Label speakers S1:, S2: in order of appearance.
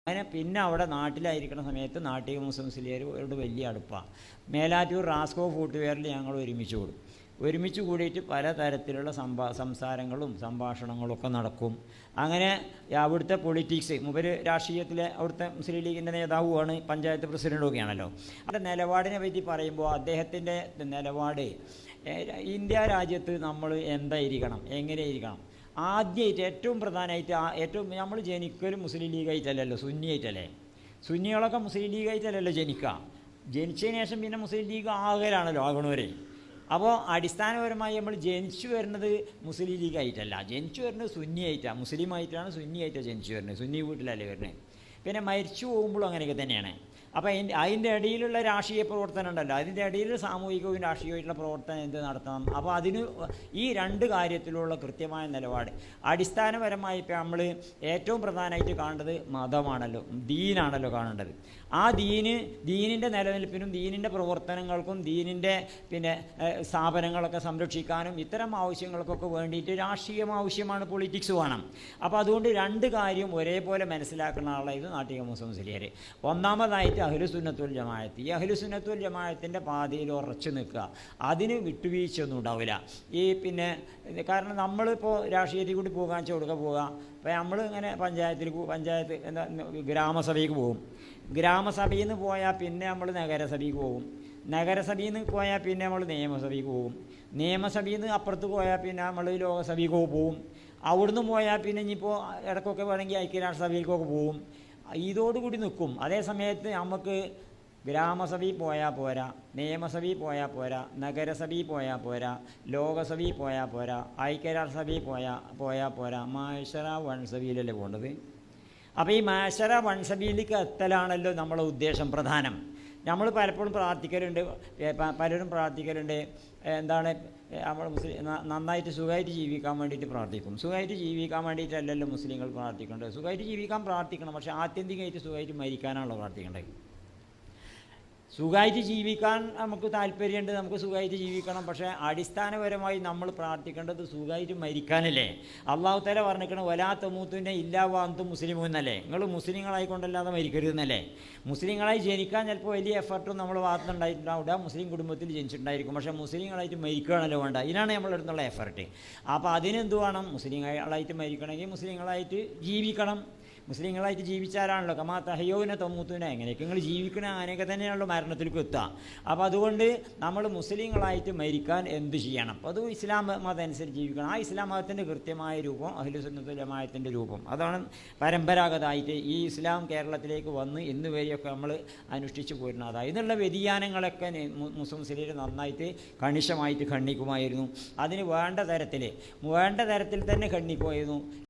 S1: അങ്ങനെ പിന്നെ അവിടെ നാട്ടിലായിരിക്കുന്ന സമയത്ത് നാട്ടിക മുസ്ലിംസിലേരോട് വലിയ അടുപ്പാണ്. മേലാറ്റൂർ റാസ്കോ ഫുട്വെയറിൽ ഞങ്ങൾ ഒരുമിച്ച് കൂടിയിട്ട് പലതരത്തിലുള്ള സംസാരങ്ങളും സംഭാഷണങ്ങളൊക്കെ നടക്കും. അങ്ങനെ അവിടുത്തെ പൊളിറ്റിക്സ്, മൂപ്പര് രാഷ്ട്രീയത്തിലെ അവിടുത്തെ മുസ്ലിം ലീഗിൻ്റെ നേതാവുമാണ്, പഞ്ചായത്ത് പ്രസിഡൻറ്റൊക്കെയാണല്ലോ. അവിടെ നിലപാടിനെ പറ്റി പറയുമ്പോൾ അദ്ദേഹത്തിൻ്റെ നിലപാട്, ഇന്ത്യ രാജ്യത്ത് നമ്മൾ എന്തായിരിക്കണം, എങ്ങനെയിരിക്കണം, ആദ്യമായിട്ട് ഏറ്റവും പ്രധാനമായിട്ട് നമ്മൾ ജനിക്കലും മുസ്ലിം ലീഗായിട്ടല്ലല്ലോ, സുന്നിയായിട്ടല്ലേ. സുന്നികളൊക്കെ മുസ്ലിം ലീഗായിട്ടല്ലല്ലോ ജനിച്ചതിന് ശേഷം പിന്നെ മുസ്ലിം ലീഗ് ആകണവരെ. അപ്പോൾ അടിസ്ഥാനപരമായി നമ്മൾ ജനിച്ചു വരുന്നത് മുസ്ലിം ലീഗായിട്ടല്ല, ജനിച്ചു വരുന്നത് സുന്നിയായിട്ടാണ്, മുസ്ലിമായിട്ടാണ്, സുന്നിയായിട്ടാണ് ജനിച്ചു വരുന്നത്, സുന്നി വീട്ടിലല്ലേ വരുന്നത്. പിന്നെ മരിച്ചു പോകുമ്പോഴും അങ്ങനെയൊക്കെ തന്നെയാണ്. അപ്പോൾ അതിൻ്റെ ഇടയിലുള്ള രാഷ്ട്രീയ പ്രവർത്തനം ഉണ്ടല്ലോ, അതിൻ്റെ ഇടയിൽ സാമൂഹികവും രാഷ്ട്രീയമായിട്ടുള്ള പ്രവർത്തനം എന്ത് നടത്തണം. അപ്പോൾ അതിന് ഈ രണ്ട് കാര്യത്തിലുള്ള കൃത്യമായ നിലപാട്. അടിസ്ഥാനപരമായി ഇപ്പോൾ നമ്മൾ ഏറ്റവും പ്രധാനമായിട്ട് കാണേണ്ടത് മതമാണല്ലോ, ദീനാണല്ലോ കാണേണ്ടത്. ആ ദീനിൻ്റെ നിലനിൽപ്പിനും ദീനിൻ്റെ പ്രവർത്തനങ്ങൾക്കും ദീനിൻ്റെ സ്ഥാപനങ്ങളൊക്കെ സംരക്ഷിക്കാനും ഇത്തരം ആവശ്യങ്ങൾക്കൊക്കെ വേണ്ടിയിട്ട് രാഷ്ട്രീയം ആവശ്യമാണ്, പൊളിറ്റിക്സ് വേണം. അപ്പോൾ അതുകൊണ്ട് രണ്ട് കാര്യം ഒരേപോലെ മനസ്സിലാക്കുന്ന ആളായത് നാട്ടിക മുസ്ലിംസിലേർ. ഒന്നാമതായിട്ട് അഹ്ലുസുന്നത്തുൽ ജമാഅത്ത്. ഈ അഹ്ലുസുന്നത്തുൽ ജമാഅത്തിൻ്റെ പാതയിൽ ഉറച്ചു നിൽക്കുക, അതിന് വിട്ടുവീഴ്ചയൊന്നും ഉണ്ടാവില്ല. കാരണം നമ്മളിപ്പോൾ രാഷ്ട്രീയത്തിൽ കൂടി പോകാൻ പോവുക. അപ്പോൾ നമ്മൾ ഇങ്ങനെ പഞ്ചായത്ത് എന്താ ഗ്രാമസഭയ്ക്ക് പോകും. ഗ്രാമസഭയിൽ നിന്ന് പോയാൽ പിന്നെ നമ്മൾ നഗരസഭയ്ക്ക് പോകും. നഗരസഭയിൽ നിന്ന് പോയാൽ പിന്നെ നമ്മൾ നിയമസഭയ്ക്ക് പോകും. നിയമസഭയിൽ നിന്ന് അപ്പുറത്ത് പോയാൽ പിന്നെ നമ്മൾ ലോകസഭയ്ക്ക് പോകും. അവിടുന്ന് പോയാൽ പിന്നെ ഇനിയിപ്പോൾ ഇടയ്ക്കൊക്കെ വേണമെങ്കിൽ ഐക്യരാഷ്ട്രസഭയിലേക്കൊക്കെ പോകും. ഇതോടുകൂടി നിൽക്കും. അതേ സമയത്ത് നമുക്ക് ഗ്രാമസഭയിൽ പോയാൽ പോരാ, നിയമസഭയിൽ പോയാൽ പോരാ, നഗരസഭയിൽ പോയാൽ പോരാ, ലോകസഭയിൽ പോയാൽ പോരാ, ഐക്യരാഷ്ട്രസഭയിൽ പോയാൽ പോരാ, മാഷറ വൻസഭയിലല്ലേ പോകേണ്ടത്. അപ്പോൾ ഈ മാഷറ വൻസഭയിലേക്ക് എത്തലാണല്ലോ നമ്മളെ ഉദ്ദേശം പ്രധാനം. നമ്മൾ പലപ്പോഴും പലരും പ്രാർത്ഥിക്കലുണ്ട്, എന്താണ്, നമ്മൾ നന്നായിട്ട് സുഖമായിട്ട് ജീവിക്കാൻ വേണ്ടിയിട്ട് പ്രാർത്ഥിക്കും. സുഖമായിട്ട് ജീവിക്കാൻ വേണ്ടിയിട്ടല്ലല്ലോ മുസ്ലിങ്ങൾ പ്രാർത്ഥിക്കേണ്ടത്. സുഖമായിട്ട് ജീവിക്കാൻ പ്രാർത്ഥിക്കണം, പക്ഷേ ആത്യന്തികമായിട്ട് സുഖമായിട്ട് മരിക്കാനാണല്ലോ പ്രാർത്ഥിക്കേണ്ടത്. സുഖമായിട്ട് ജീവിക്കാൻ നമുക്ക് താല്പര്യമുണ്ട്, നമുക്ക് സുഖമായിട്ട് ജീവിക്കണം, പക്ഷേ അടിസ്ഥാനപരമായി നമ്മൾ പ്രാർത്ഥിക്കേണ്ടത് സുഖമായിട്ട് മരിക്കാനല്ലേ. അള്ളാഹു തആല പറഞ്ഞിരിക്കണം, വലാ തമൂതുന്ന ഇല്ലാ വഅൻതും മുസ്ലിമൂൻ എന്നല്ലേ. നിങ്ങൾ മുസ്ലിങ്ങളായിക്കൊണ്ടല്ലാതെ മരിക്കരുതെന്നല്ലേ. മുസ്ലിങ്ങളായി ജനിക്കാൻ ചിലപ്പോൾ വലിയ എഫർട്ടും നമ്മൾ ഭാഗത്തുനിന്നുണ്ടായിട്ടുണ്ടാവില്ല, മുസ്ലിം കുടുംബത്തിൽ ജനിച്ചിട്ടുണ്ടായിരിക്കും, പക്ഷേ മുസ്ലിങ്ങളായിട്ട് മരിക്കുകയാണല്ലോ വേണ്ട. ഇതിനാണ് നമ്മളുടെ അടുത്തുള്ള എഫർട്ട്. അപ്പോൾ അതിനെന്ത് വേണം, മുസ്ലിങ്ങളായിട്ട് മരിക്കണമെങ്കിൽ മുസ്ലിങ്ങളായിട്ട് ജീവിക്കണം. മുസ്ലിങ്ങളായിട്ട് ജീവിച്ചാലാണല്ലോ കമാ തഹയ്യൗന തമൂത്തുന, എങ്ങനെയൊക്കെ നിങ്ങൾ ജീവിക്കണ അങ്ങനെയൊക്കെ തന്നെയാണല്ലോ മരണത്തിലേക്ക് എത്തുക. അപ്പോൾ അതുകൊണ്ട് നമ്മൾ മുസ്ലിങ്ങളായിട്ട് മരിക്കാൻ എന്ത് ചെയ്യണം, അത് ഇസ്ലാം മതം അനുസരിച്ച് ജീവിക്കണം. ആ ഇസ്ലാം മതത്തിൻ്റെ കൃത്യമായ രൂപം അഹ്ലുസുന്നത്തുൽ ജമാഅത്തിൻ്റെ രൂപം, അതാണ് പരമ്പരാഗതമായിട്ട് ഈ ഇസ്ലാം കേരളത്തിലേക്ക് വന്ന് ഇന്ന് വരെയൊക്കെ നമ്മൾ അനുഷ്ഠിച്ചു പോരുന്നത്. അതായത് ഇതിനുള്ള വ്യതിയാനങ്ങളൊക്കെ മുസ്ലിംസിൽ നന്നായിട്ട് കണിശമായിട്ട് ഖണ്ഡിക്കുമായിരുന്നു. അതിന് വേണ്ട തരത്തിൽ തന്നെ ഖണ്ഡിക്കുമായിരുന്നു.